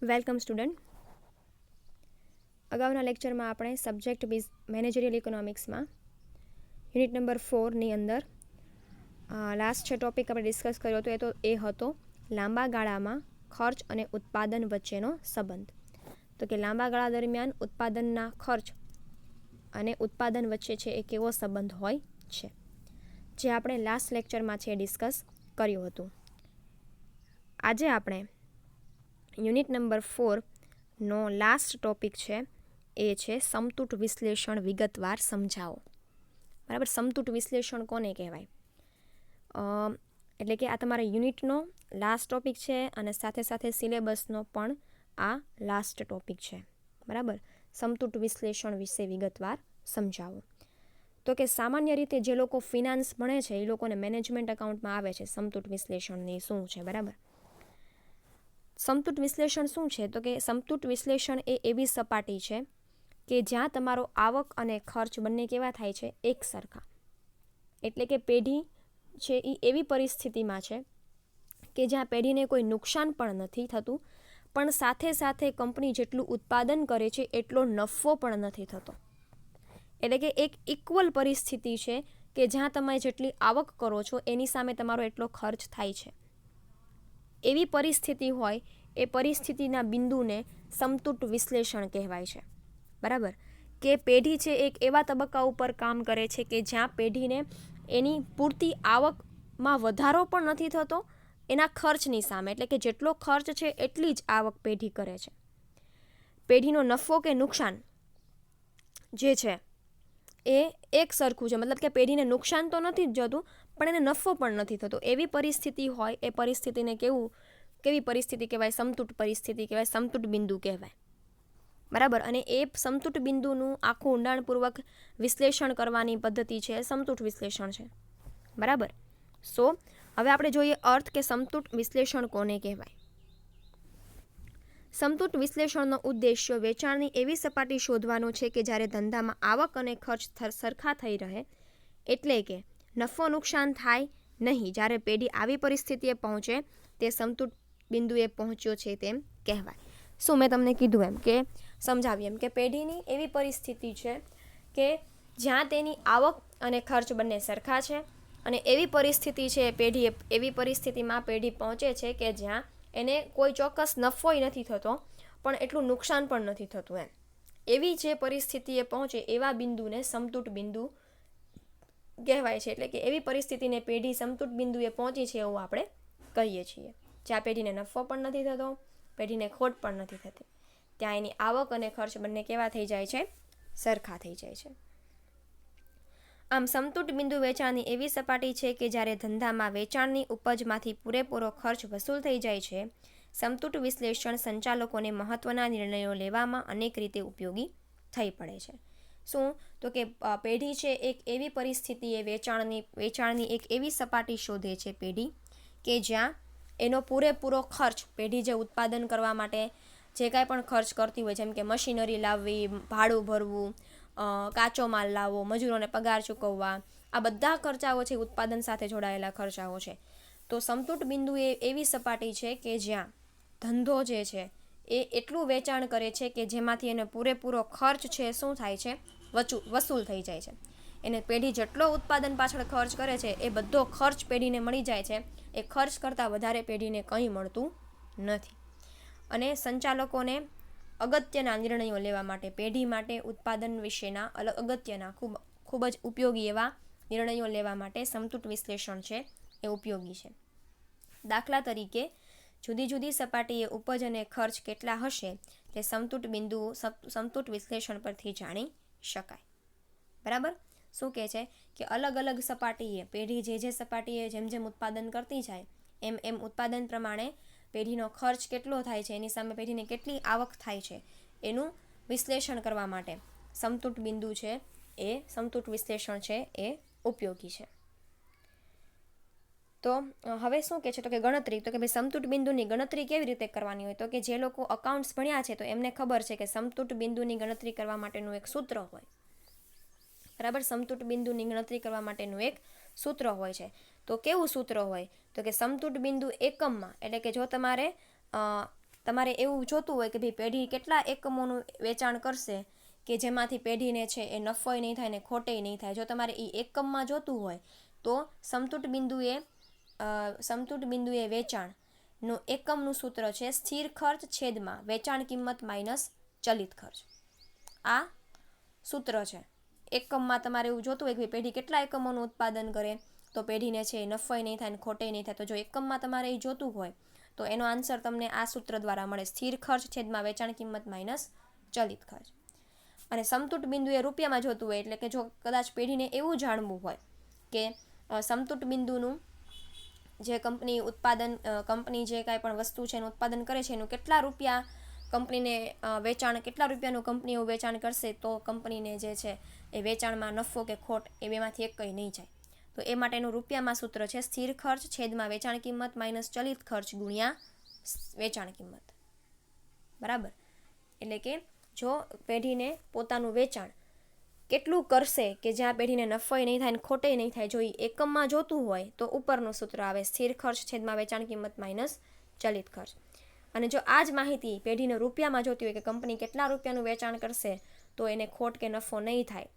Welcome student. અગાઉના લેક્ચરમાં આપણે સબ્જેક્ટ મેનેજરિયલ ઇકોનોમિક્સમાં યુનિટ નંબર 4ની અંદર લાસ્ટ છે ટોપિક આપણે ડિસ્કસ કર્યો હતો એ હતો લાંબા ગાળામાં ખર્ચ અને ઉત્પાદન વચ્ચેનો સંબંધ. તો કે લાંબા ગાળા દરમિયાન ઉત્પાદનના ખર્ચ અને ઉત્પાદન વચ્ચે છે એ કેવો સંબંધ હોય છે, જે આપણે લાસ્ટ લેક્ચરમાં છે ડિસ્કસ કર્યું હતું. આજે આપણે યુનિટ નંબર 4નો લાસ્ટ ટોપિક છે એ છે સમતૂટ વિશ્લેષણ વિગતવાર સમજાવો. બરાબર, સમતૂટ વિશ્લેષણ કોને કહેવાય? એટલે કે આ તમારા યુનિટનો લાસ્ટ ટોપિક છે અને સાથે સાથે સિલેબસનો પણ આ લાસ્ટ ટોપિક છે. બરાબર, સમતૂટ વિશ્લેષણ વિશે વિગતવાર સમજાવો. તો કે સામાન્ય રીતે જે લોકો ફિનાન્સ ભણે છે એ લોકોને મેનેજમેન્ટ એકાઉન્ટમાં આવે છે સમતૂટ વિશ્લેષણની શું છે. બરાબર, સમતૂટ વિશ્લેષણ શું છે? તો કે સમતૂટ વિશ્લેષણ એ એવી સપાટી છે કે જ્યાં તમારો આવક અને ખર્ચ બંને કેવા થાય છે? એક સરખા. એટલે કે પેઢી છે એ એવી પરિસ્થિતિમાં છે કે જ્યાં પેઢીને કોઈ નુકસાન પણ નથી થતું, પણ સાથે સાથે કંપની જેટલું ઉત્પાદન કરે છે એટલો નફો પણ નથી થતો. એટલે કે એક ઇક્વલ પરિસ્થિતિ છે કે જ્યાં તમે જેટલી આવક કરો છો એની સામે તમારો એટલો ખર્ચ થાય છે. એવી પરિસ્થિતિ હોય એ પરિસ્થિતિના બિંદુને સમતૂટ વિશ્લેષણ કહેવાય છે. બરાબર, કે પેઢી છે એક એવા તબક્કા ઉપર કામ કરે છે કે જ્યાં પેઢીને એની પૂરતી આવકમાં વધારો પણ નથી થતો એના ખર્ચની સામે. એટલે કે જેટલો ખર્ચ છે એટલી જ આવક પેઢી કરે છે. પેઢીનો નફો કે નુકસાન જે છે એ એક સરખું છે. મતલબ કે પેઢીને નુકસાન તો નથી જ જતું પણ એને નફો પણ નથી થતો. એવી પરિસ્થિતિ હોય એ પરિસ્થિતિને કેવી પરિસ્થિતિ કહેવાય? સમતૂટ પરિસ્થિતિ કહેવાય, સમતૂટ બિંદુ કહેવાય. બરાબર, અને એ સમતૂટ બિંદુનું આખું ઊંડાણપૂર્વક વિશ્લેષણ કરવાની પદ્ધતિ છે સમતૂટ વિશ્લેષણ છે. બરાબર, હવે આપણે જોઈએ અર્થ કે સમતૂટ વિશ્લેષણ કોને કહેવાય. સમતૂટ વિશ્લેષણનો ઉદ્દેશ્ય વેચાણની એવી સપાટી શોધવાનો છે કે જ્યારે ધંધામાં આવક અને ખર્ચ સરખા થઈ રહે, એટલે કે નફો નુકસાન થાય નહીં. જ્યારે પેઢી આવી પરિસ્થિતિએ પહોંચે તે સમતૂટ બિંદુએ પહોંચ્યો છે તેમ કહેવાય. શું મેં તમને કીધું એમ કે સમજાવ્યું એમ કે પેઢીની એવી પરિસ્થિતિ છે કે જ્યાં તેની આવક અને ખર્ચ બંને સરખા છે, અને એવી પરિસ્થિતિ છે એવી પરિસ્થિતિમાં પેઢી પહોંચે છે કે જ્યાં એને કોઈ ચોક્કસ નફોય નથી થતો પણ એટલું નુકસાન પણ નથી થતું. એવી જે પરિસ્થિતિએ પહોંચે એવા બિંદુને સમતૂટ બિંદુ કહેવાય છે. એટલે કે એવી પરિસ્થિતિને પેઢી સમતૂટ બિંદુએ પહોંચી છે એવું આપણે કહીએ છીએ. જ્યાં પેઢીને નફો પણ નથી થતો, પેઢીને ખોટ પણ નથી થતી, ત્યાં એની આવક અને ખર્ચ બંને કેવા થઈ જાય છે? સરખા થઈ જાય છે. આમ સમતૂટ બિંદુ વેચાણની એવી સપાટી છે કે જ્યારે ધંધામાં વેચાણની ઉપજમાંથી પૂરેપૂરો ખર્ચ વસૂલ થઈ જાય છે. સમતૂટ વિશ્લેષણ સંચાલકોને મહત્વના નિર્ણયો લેવામાં અનેક રીતે ઉપયોગી થઈ પડે છે. શું? તો કે પેઢી છે એક એવી પરિસ્થિતિએ વેચાણની એક એવી સપાટી શોધે છે પેઢી કે જ્યાં એનો પૂરેપૂરો ખર્ચ, પેઢી જે ઉત્પાદન કરવા માટે જે કાંઈ પણ ખર્ચ કરતી હોય, જેમ કે મશીનરી લાવવી, ભાડું ભરવું, કાચો માલ લાવવો, મજૂરોને પગાર ચૂકવવા, આ બધા ખર્ચાઓ છે ઉત્પાદન સાથે જોડાયેલા ખર્ચાઓ છે. તો સમતૂટ બિંદુ એ એવી સપાટી છે કે જ્યાં ધંધો જે છે એ એટલું વેચાણ કરે છે કે જેમાંથી એને પૂરેપૂરો ખર્ચ છે શું થાય છે? વસૂલ થઈ જાય છે. એને પેઢી જેટલો ઉત્પાદન પાછળ ખર્ચ કરે છે એ બધો ખર્ચ પેઢીને મળી જાય છે. એ ખર્ચ કરતાં વધારે પેઢીને કંઈ મળતું નથી. અને સંચાલકોને અગત્યના નિર્ણયો લેવા માટે, પેઢી માટે ઉત્પાદન વિશેના અગત્યના ખૂબ જ ઉપયોગી એવા નિર્ણયો લેવા માટે સમતૂટ વિશ્લેષણ છે એ ઉપયોગી છે. દાખલા તરીકે જુદી જુદી સપાટીએ ઉપજ અને ખર્ચ કેટલા હશે તે સમતૂટ વિશ્લેષણ પરથી જાણી શકાય. બરાબર, શું કહે છે કે અલગ અલગ સપાટીએ પેઢી જે સપાટીએ જેમ ઉત્પાદન કરતી જાય એમ ઉત્પાદન પ્રમાણે પેઢીનો ખર્ચ કેટલો થાય છે, એની સામે પેઢીને કેટલી આવક થાય છે એનું વિશ્લેષણ કરવા માટે સમતૂટ બિંદુ છે એ સમતૂટ વિશ્લેષણ છે એ ઉપયોગી છે. તો હવે શું કહે છે? તો કે ગણતરી. તો કે ભાઈ સમતૂટ બિંદુની ગણતરી કેવી રીતે કરવાની હોય? તો કે જે લોકો અકાઉન્ટ્સ ભણ્યા છે તો એમને ખબર છે કે સમતૂટ બિંદુની ગણતરી કરવા માટેનું એક સૂત્ર હોય. બરાબર, સમતૂટ બિંદુની ગણતરી કરવા માટેનું એક સૂત્ર હોય છે. તો કેવું સૂત્ર હોય? તો કે સમતૂટ બિંદુ એકમમાં, એટલે કે જો તમારે એવું જોતું હોય કે ભાઈ પેઢી કેટલા એકમોનું વેચાણ કરશે કે જેમાંથી પેઢીને છે એ નફોય નહીં થાય ને ખોટેય નહીં થાય. જો તમારે એ એકમમાં જોતું હોય તો સમતૂટ બિંદુએ વેચાણનું એકમનું સૂત્ર છે સ્થિર ખર્ચ છેદમાં વેચાણ કિંમત માઇનસ ચલિત ખર્ચ. આ સૂત્ર છે. એકમમાં તમારે એવું જોતું હોય કે પેઢી કેટલા એકમોનું ઉત્પાદન કરે તો પેઢીને છે નફોય નહીં થાય ને ખોટેય નહીં થાય. તો જો એકમમાં તમારે એ જોતું હોય તો એનો આન્સર તમને આ સૂત્ર દ્વારા મળે, સ્થિર ખર્ચ છેદમાં વેચાણ કિંમત માઇનસ ચલિત ખર્ચ. અને સમતૂટ બિંદુએ રૂપિયામાં જોતું હોય એટલે કે જો કદાચ પેઢીને એવું જાણવું હોય કે સમતૂટ બિંદુનું જે કંપની જે કાંઈ પણ વસ્તુ છે એનું ઉત્પાદન કરે છે એનું કેટલા રૂપિયા કંપનીને કેટલા રૂપિયાનું કંપની એવું વેચાણ કરશે તો કંપનીને જે છે એ વેચાણમાં નફો કે ખોટ એ બેમાંથી એક કંઈ નહીં જાય. તો એ માટેનું રૂપિયામાં સૂત્ર છે સ્થિર ખર્ચ છેદમાં વેચાણ કિંમત માઇનસ ચલિત ખર્ચ ગુણ્યા વેચાણ કિંમત. બરાબર. એટલે કે જો પેઢીને પોતાનું વેચાણ કેટલું કરશે કે જ્યાં પેઢીને નફોય નહીં થાય ને ખોટેય નહીં થાય, જો એ એકમમાં જોતું હોય તો ઉપરનું સૂત્ર આવે સ્થિર ખર્ચ છેદમાં વેચાણ કિંમત માઇનસ ચલિત ખર્ચ. અને જો આ જ માહિતી પેઢીને રૂપિયામાં જોતી હોય કે કંપની કેટલા રૂપિયાનું વેચાણ કરશે તો એને ખોટ કે નફો નહીં થાય,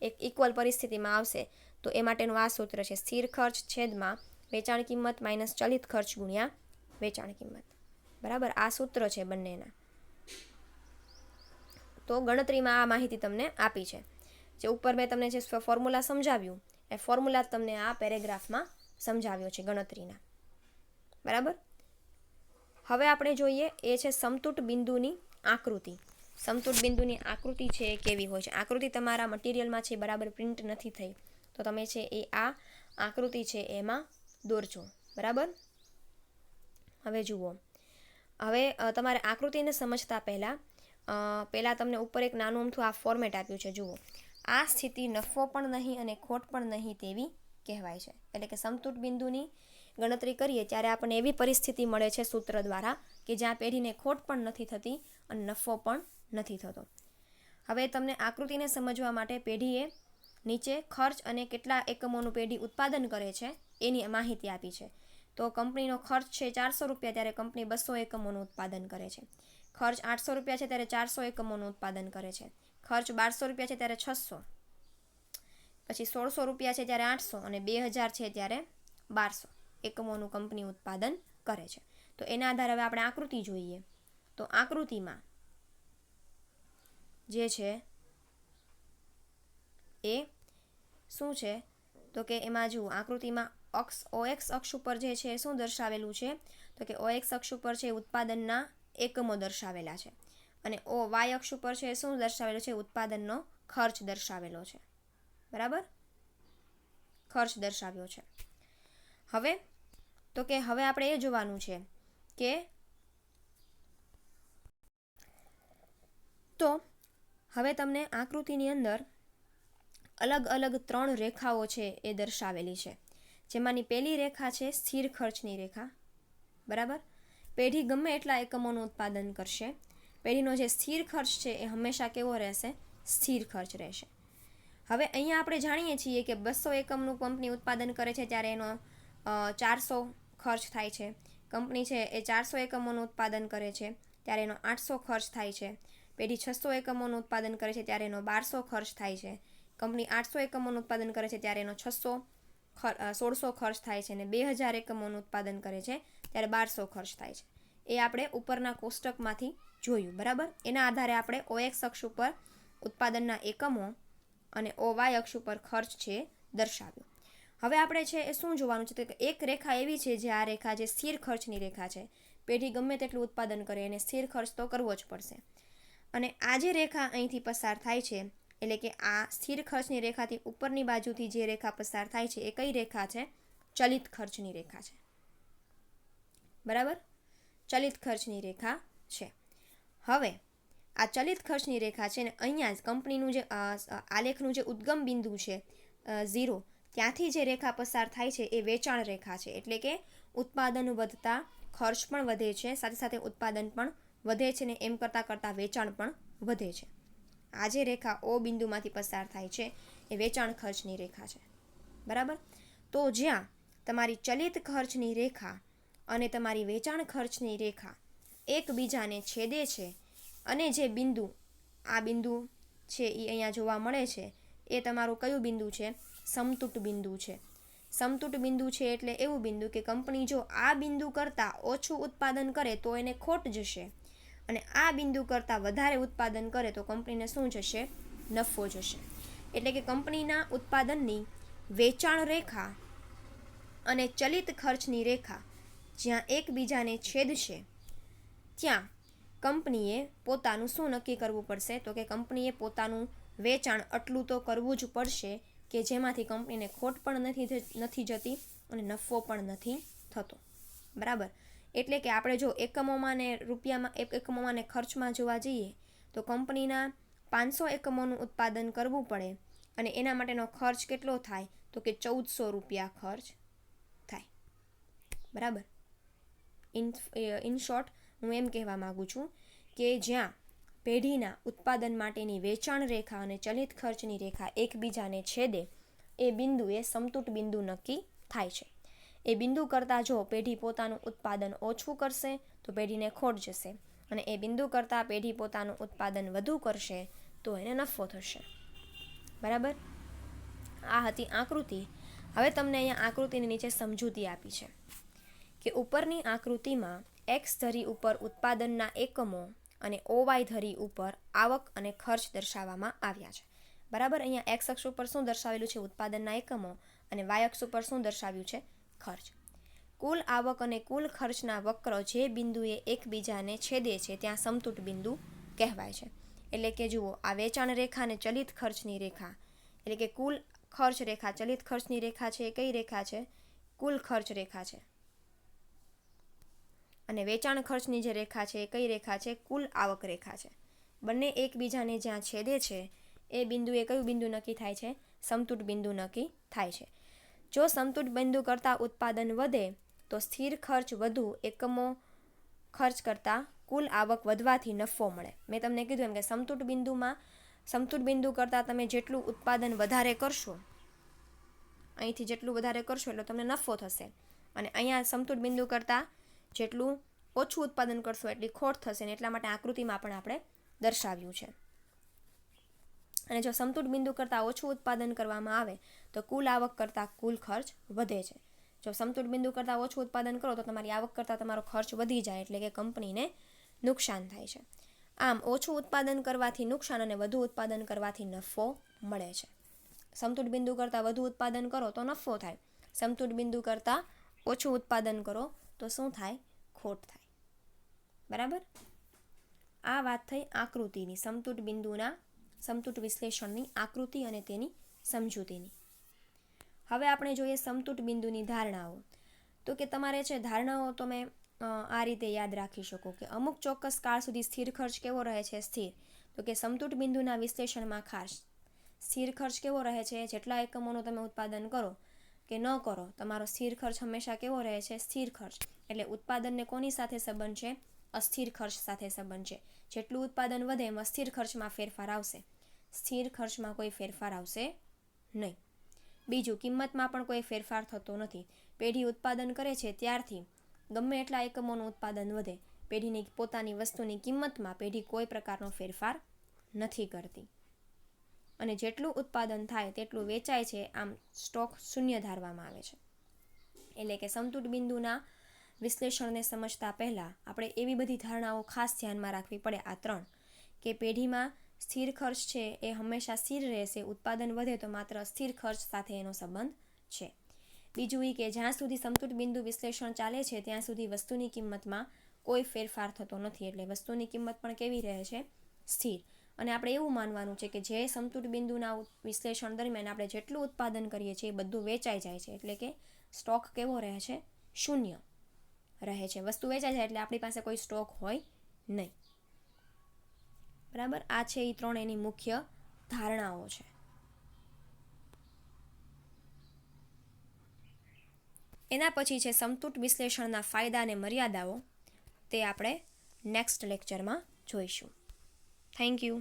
એક ઇક્વલ પરિસ્થિતિમાં આવશે, તો એ માટેનું આ સૂત્ર છે સ્થિર ખર્ચ છેદમાં વેચાણ કિંમત માઇનસ ચલિત ખર્ચ ગુણ્યા વેચાણ કિંમત. બરાબર. આ સૂત્ર છે બંનેના. તો ગણતરીમાં આ માહિતી તમને આપી છે. જે ઉપર મેં તમને જે ફોર્મ્યુલા સમજાવ્યું એ ફોર્મ્યુલા તમને આ પેરેગ્રાફમાં સમજાવ્યો છે ગણતરીના. બરાબર. હવે આપણે જોઈએ એ છે સમતૂટ બિંદુની આકૃતિ. સમતૂટ બિંદુની આકૃતિ છે એ કેવી હોય છે. આકૃતિ તમારા મટીરિયલમાં છે બરાબર પ્રિન્ટ નથી થઈ તો તમે છે એ આ આકૃતિ છે એમાં દોરજો. બરાબર. હવે જુઓ, હવે તમારે આકૃતિને સમજતા પહેલાં તમને ઉપર એક નાનું અમથું આ ફોર્મેટ આપ્યું છે. જુઓ, આ સ્થિતિ નફો પણ નહીં અને ખોટ પણ નહીં તેવી કહેવાય છે. એટલે કે સમતૂટ બિંદુની ગણતરી કરીએ ત્યારે આપણને એવી પરિસ્થિતિ મળે છે સૂત્ર દ્વારા કે જ્યાં પેઢીને ખોટ પણ નથી થતી અને નફો પણ નથી થતો. હવે તમને આકૃતિને સમજવા માટે પેઢીએ નીચે ખર્ચ અને કેટલા એકમોનું પેઢી ઉત્પાદન કરે છે એની માહિતી આપી છે. તો કંપનીનો ખર્ચ છે 400 રૂપિયા ત્યારે કંપની 200 એકમોનું ઉત્પાદન કરે છે. ખર્ચ 800 રૂપિયા છે ત્યારે 400 એકમોનું ઉત્પાદન કરે છે. ખર્ચ 1200 રૂપિયા છે ત્યારે 600, પછી 1600 રૂપિયા છે ત્યારે 800 અને 2000 છે ત્યારે 1200 એકમોનું કંપની ઉત્પાદન કરે છે. તો એના આધારે હવે આપણે આકૃતિ જોઈએ. તો આકૃતિમાં જે છે એ શું છે તો કે એમાં જુઓ, આકૃતિમાં OX અક્ષ ઉપર જે છે શું દર્શાવેલું છે તો કે OX અક્ષ ઉપર છે ઉત્પાદનના એકમો દર્શાવેલા છે અને Y અક્ષ ઉપર છે શું દર્શાવેલું છે ઉત્પાદનનો ખર્ચ દર્શાવેલો છે. બરાબર. ખર્ચ દર્શાવ્યો છે. હવે આપણે એ જોવાનું છે કે તો હવે તમને આકૃતિની અંદર અલગ અલગ 3 રેખાઓ છે એ દર્શાવેલી છે. જેમાંની પહેલી રેખા છે સ્થિર ખર્ચની રેખા. બરાબર. પેઢી ગમે એટલા એકમોનું ઉત્પાદન કરશે, પેઢીનો જે સ્થિર ખર્ચ છે એ હંમેશા કેવો રહેશે? સ્થિર ખર્ચ રહેશે. હવે અહીંયા આપણે જાણીએ છીએ કે 200 એકમનું કંપની ઉત્પાદન કરે છે ત્યારે એનો 400 ખર્ચ થાય છે. કંપની છે એ 400 એકમોનું ઉત્પાદન કરે છે ત્યારે એનો 800 ખર્ચ થાય છે. પેઢી 600 એકમોનું ઉત્પાદન કરે છે ત્યારે એનો 1200 ખર્ચ થાય છે. કંપની 800 એકમોનું ઉત્પાદન કરે છે ત્યારે એનો 1600 ખર્ચ થાય છે અને 2000 એકમોનું ઉત્પાદન કરે છે ત્યારે 1200 ખર્ચ થાય છે. એ આપણે ઉપરના કોષ્ટકમાંથી જોયું. બરાબર. એના આધારે આપણે OX અક્ષ ઉપર ઉત્પાદનના એકમો અને OY અક્ષ ઉપર ખર્ચ છે દર્શાવ્યો. હવે આપણે છે એ શું જોવાનું છે કે એક રેખા એવી છે જે આ રેખા જે સ્થિર ખર્ચની રેખા છે. પેઢી ગમે તેટલું ઉત્પાદન કરે એને સ્થિર ખર્ચ તો કરવો જ પડશે. અને આ જે રેખા અહીંથી પસાર થાય છે એટલે કે આ સ્થિર ખર્ચની રેખાથી ઉપરની બાજુથી જે રેખા પસાર થાય છે એ કઈ રેખા છે? ચલિત ખર્ચની રેખા છે. બરાબર. ચલિત ખર્ચની રેખા છે. હવે આ ચલિત ખર્ચની રેખા છે ને અહીંયા જ કંપનીનું જે આલેખનું જે ઉદ્ગમ બિંદુ છે 0 ત્યાંથી જે રેખા પસાર થાય છે એ વેચાણ રેખા છે. એટલે કે ઉત્પાદન વધતા ખર્ચ પણ વધે છે, સાથે સાથે ઉત્પાદન પણ વધે છે ને એમ કરતાં વેચાણ પણ વધે છે. આ જે રેખા O બિંદુમાંથી પસાર થાય છે એ વેચાણ ખર્ચની રેખા છે. બરાબર. તો જ્યાં તમારી ચલિત ખર્ચની રેખા અને તમારી વેચાણ ખર્ચની રેખા એકબીજાને છેદે છે અને જે બિંદુ, આ બિંદુ છે એ અહીંયા જોવા મળે છે, એ તમારું કયું બિંદુ છે? સમતૂટ બિંદુ છે. સમતૂટ બિંદુ છે એટલે એવું બિંદુ કે કંપની જો આ બિંદુ કરતાં ઓછું ઉત્પાદન કરે તો એને ખોટ જશે, અને આ બિંદુ કરતાં વધારે ઉત્પાદન કરે તો કંપનીને શું જશે? નફો જશે. એટલે કે કંપનીના ઉત્પાદનની વેચાણ રેખા અને ચલિત ખર્ચની રેખા જ્યાં એકબીજાને છેદશે ત્યાં કંપનીએ પોતાનું શું નક્કી કરવું પડશે? તો કે કંપનીએ પોતાનું વેચાણ આટલું તો કરવું જ પડશે કે જેમાંથી કંપનીને ખોટ પણ નથી જતી અને નફો પણ નથી થતો. બરાબર. એટલે કે આપણે જો એકમોમાં ને રૂપિયામાં, એકમોમાં ને ખર્ચમાં જોવા જઈએ તો કંપનીના 500 એકમોનું ઉત્પાદન કરવું પડે અને એના માટેનો ખર્ચ કેટલો થાય? તો કે 1400 રૂપિયા ખર્ચ થાય. બરાબર. ઇન શોર્ટ હું એમ કહેવા માગું છું કે જ્યાં પેઢીના ઉત્પાદન માટેની વેચાણ રેખા અને ચલિત ખર્ચની રેખા એકબીજાને છેદે એ બિંદુએ સમતૂટ બિંદુ નક્કી થાય છે. એ બિંદુ કરતાં જો પેઢી પોતાનું ઉત્પાદન ઓછું કરશે તો પેઢીને ખોટ જશે, અને એ બિંદુ કરતાં પેઢી પોતાનું ઉત્પાદન વધુ કરશે તો એને નફો થશે. બરાબર. આ હતી આકૃતિ. હવે તમને અહીંયા આકૃતિની નીચે સમજૂતી આપી છે કે ઉપરની આકૃતિમાં X ધરી ઉપર ઉત્પાદનના એકમો અને OY ધરી ઉપર આવક અને ખર્ચ દર્શાવવામાં આવ્યા છે. બરાબર. અહીંયા X અક્ષ ઉપર શું દર્શાવેલું છે? ઉત્પાદનના એકમો, અને Y અક્ષ ઉપર શું દર્શાવ્યું છે? ખર્ચ. કુલ આવક અને કુલ ખર્ચના વક્ર જે બિંદુએ એકબીજાને છેદે છે ત્યાં સમતૂટ બિંદુ કહેવાય છે. એટલે કે જુઓ, આ વેચાણ રેખા અને ચલિત ખર્ચની રેખા, એટલે કે કુલ ખર્ચ રેખા, ચલિત ખર્ચની રેખા છે એ કઈ રેખા છે? કુલ ખર્ચ રેખા છે. અને વેચાણ ખર્ચની જે રેખા છે એ કઈ રેખા છે? કુલ આવક રેખા છે. બંને એકબીજાને જ્યાં છેદે છે એ બિંદુએ કયું બિંદુ નક્કી થાય છે? સમતૂટ બિંદુ નક્કી થાય છે. જો સમતૂટ બિંદુ કરતાં ઉત્પાદન વધે તો સ્થિર ખર્ચ વધુ એકમો ખર્ચ કરતાં કુલ આવક વધવાથી નફો મળે. મેં તમને કીધું એમ કે સમતૂટ બિંદુ કરતાં તમે જેટલું ઉત્પાદન વધારે કરશો, અહીંથી જેટલું વધારે કરશો એટલે તમને નફો થશે, અને અહીંયા સમતૂટ બિંદુ કરતાં જેટલું ઓછું ઉત્પાદન કરશો એટલી ખોટ થશે, ને એટલા માટે આકૃતિમાં પણ આપણે દર્શાવ્યું છે. અને જો સમતૂટ બિંદુ કરતાં ઓછું ઉત્પાદન કરવામાં આવે તો કુલ આવક કરતાં કુલ ખર્ચ વધે છે. જો સમતૂટ બિંદુ કરતાં ઓછું ઉત્પાદન કરો તો તમારી આવક કરતાં તમારો ખર્ચ વધી જાય, એટલે કે કંપનીને નુકસાન થાય છે. આમ ઓછું ઉત્પાદન કરવાથી નુકસાન અને વધુ ઉત્પાદન કરવાથી નફો મળે છે. સમતૂટ બિંદુ કરતાં વધુ ઉત્પાદન કરો તો નફો થાય, સમતૂટ બિંદુ કરતાં ઓછું ઉત્પાદન કરો તો શું થાય? ખોટ થાય. બરાબર. આ વાત થઈ આકૃતિની, સમતૂટ બિંદુના સમતૂટ વિશ્લેષણની આકૃતિ અને તેની સમજૂતીની. હવે આપણે જોઈએ સમતૂટ બિંદુની ધારણાઓ. તો કે તમારે છે ધારણાઓ તમે આ રીતે યાદ રાખી શકો કે અમુક ચોક્કસ કાળ સુધી સ્થિર ખર્ચ કેવો રહે છે? સ્થિર. તો કે સમતૂટ બિંદુના વિશ્લેષણમાં ખાસ સ્થિર ખર્ચ કેવો રહે છે? જેટલા એકમોનું તમે ઉત્પાદન કરો કે ન કરો, તમારો સ્થિર ખર્ચ હંમેશા કેવો રહે છે? સ્થિર ખર્ચ. એટલે ઉત્પાદનને કોની સાથે સંબંધ છે? અસ્થિર ખર્ચ સાથે સંબંધ છે. જેટલું ઉત્પાદન વધે એમ અસ્થિર ખર્ચમાં ફેરફાર આવશે, સ્થિર ખર્ચમાં કોઈ ફેરફાર આવશે નહીં. બીજું, કિંમતમાં પણ કોઈ ફેરફાર થતો નથી. પેઢી ઉત્પાદન કરે છે ત્યારથી ગમે એટલા એકમોનું ઉત્પાદન વધે, પેઢીની પોતાની વસ્તુની કિંમતમાં પેઢી કોઈ પ્રકારનો ફેરફાર નથી કરતી, અને જેટલું ઉત્પાદન થાય તેટલું વેચાય છે. આમ સ્ટોક શૂન્ય ધારવામાં આવે છે. એટલે કે સમતૂટ બિંદુના વિશ્લેષણને સમજતા પહેલાં આપણે એવી બધી ધારણાઓ ખાસ ધ્યાનમાં રાખવી પડે, આ 3, કે પેઢીમાં સ્થિર ખર્ચ છે એ હંમેશા સ્થિર રહેશે, ઉત્પાદન વધે તો માત્ર સ્થિર ખર્ચ સાથે એનો સંબંધ છે. બીજું એ કે જ્યાં સુધી સમતૂટ બિંદુ વિશ્લેષણ ચાલે છે ત્યાં સુધી વસ્તુની કિંમતમાં કોઈ ફેરફાર થતો નથી, એટલે વસ્તુની કિંમત પણ કેવી રહે છે? સ્થિર. અને આપણે એવું માનવાનું છે કે જે સમતૂટ બિંદુના વિશ્લેષણ દરમિયાન આપણે જેટલું ઉત્પાદન કરીએ છીએ એ બધું વેચાઈ જાય છે, એટલે કે સ્ટોક કેવો રહે છે? શૂન્ય રહે છે. વસ્તુ વેચાઈ જાય એટલે આપણી પાસે કોઈ સ્ટોક હોય નહીં. બરાબર. આ છે એ 3 એની મુખ્ય ધારણાઓ છે. એના પછી છે સમતૂટ વિશ્લેષણના ફાયદા અને મર્યાદાઓ. તે આપણે નેક્સ્ટ લેક્ચરમાં જોઈશું. Thank you.